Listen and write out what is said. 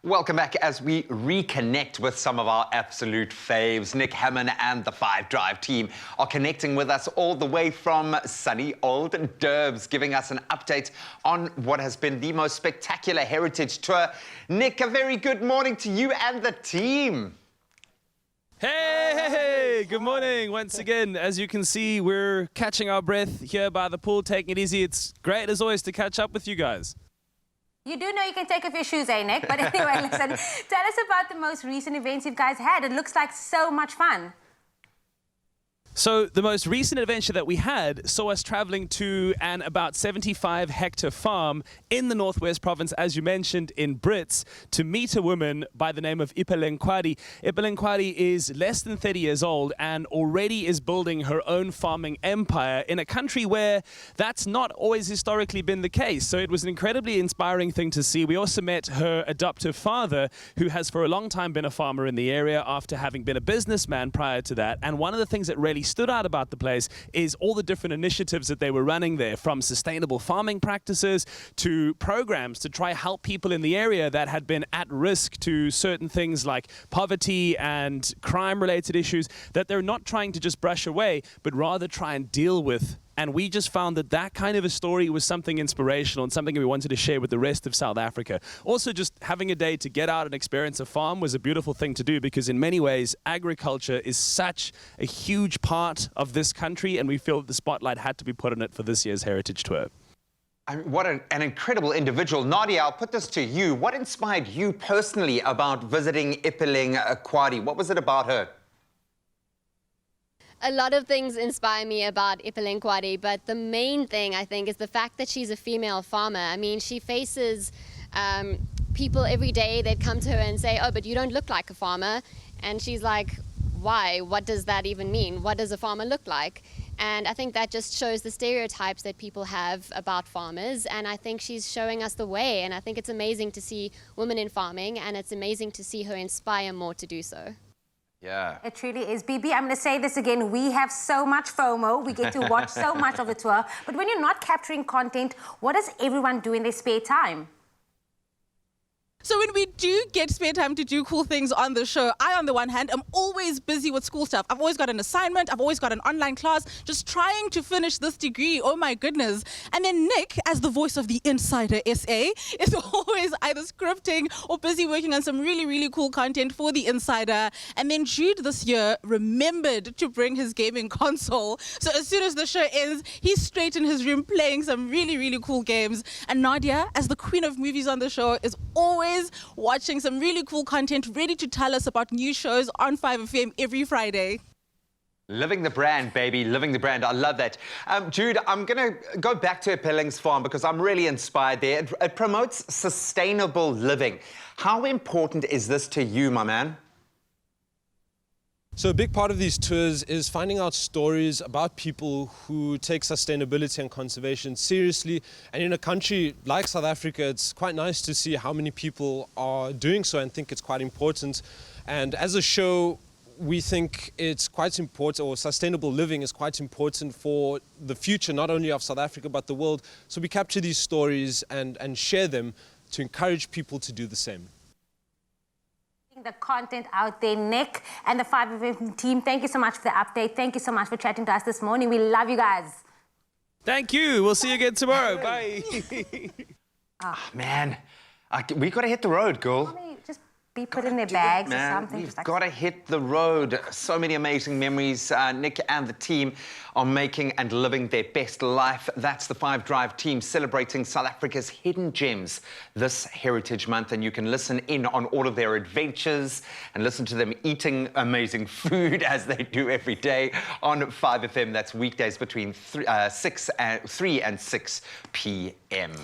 Welcome back as we reconnect with some of our absolute faves. Nick, Hamman and the 5 Drive team are connecting with us all the way from sunny old Durbs, giving us an update on what has been the most spectacular heritage tour. Nick, a very good morning to you and the team. Hey, good morning once again. As you can see, we're catching our breath here by the pool, taking it easy. It's great as always to catch up with you guys. You do know you can take off your shoes, eh, Nick? But anyway, listen, tell us about the most recent events you guys had. It looks like so much fun. So the most recent adventure that we had saw us traveling to an about 75-hectare farm in the Northwest Province, as you mentioned, in Brits, to meet a woman by the name of Ipelenkwadi. Ipelenkwadi is less than 30 years old and already is building her own farming empire in a country where that's not always historically been the case. So it was an incredibly inspiring thing to see. We also met her adoptive father, who has for a long time been a farmer in the area after having been a businessman prior to that. And one of the things that really stood out about the place is all the different initiatives that they were running there, from sustainable farming practices to programs to try help people in the area that had been at risk to certain things like poverty and crime-related issues that they're not trying to just brush away, but rather try and deal with. And we just found that that kind of a story was something inspirational and something we wanted to share with the rest of South Africa. Also, just having a day to get out and experience a farm was a beautiful thing to do, because in many ways, agriculture is such a huge part of this country, and we feel that the spotlight had to be put on it for this year's Heritage Tour. What an incredible individual. Nadia, I'll put this to you. What inspired you personally about visiting Ipelenkwadi? What was it about her? A lot of things inspire me about Ipelenkwadi, but the main thing, I think, is the fact that she's a female farmer. I mean, she faces people every day that come to her and say, oh, but you don't look like a farmer. And she's like, why? What does that even mean? What does a farmer look like? And I think that just shows the stereotypes that people have about farmers. And I think she's showing us the way. And I think it's amazing to see women in farming, and it's amazing to see her inspire more to do so. Yeah. It truly is. BB, I'm going to say this again. We have so much FOMO. We get to watch so much of the tour. But when you're not capturing content, what does everyone do in their spare time? So when we do get spare time to do cool things on the show, I, on the one hand, am always busy with school stuff. I've always got an assignment. I've always got an online class, just trying to finish this degree. Oh, my goodness. And then Nick, as the voice of the Insider SA, is always either scripting or busy working on some really, really cool content for the Insider. And then Jude this year remembered to bring his gaming console. So as soon as the show ends, he's straight in his room playing some really, really cool games. And Nadia, as the queen of movies on the show, is always watching some really cool content, ready to tell us about new shows on 5FM every Friday. Living the brand, baby, living the brand. I love that. Jude, I'm going to go back to Ipeleng's farm because I'm really inspired there. It promotes sustainable living. How important is this to you, my man? So a big part of these tours is finding out stories about people who take sustainability and conservation seriously. And in a country like South Africa, it's quite nice to see how many people are doing so and think it's quite important. And as a show, we think it's quite important, or sustainable living is quite important for the future, not only of South Africa, but the world. So we capture these stories and share them to encourage people to do the same. The content out there, Nick and the 5FM team, thank you so much for the update. Thank you so much for chatting to us this morning. We love you guys. Thank you. We'll see you again tomorrow. Bye. Man, we got to hit the road, girl. Just be put in their bags or something. We've got to hit the road. So many amazing memories. Nick and the team are making and living their best life. That's the 5 Drive team celebrating South Africa's hidden gems this Heritage Month. And you can listen in on all of their adventures and listen to them eating amazing food as they do every day on 5FM. That's weekdays between 3 and 6 p.m.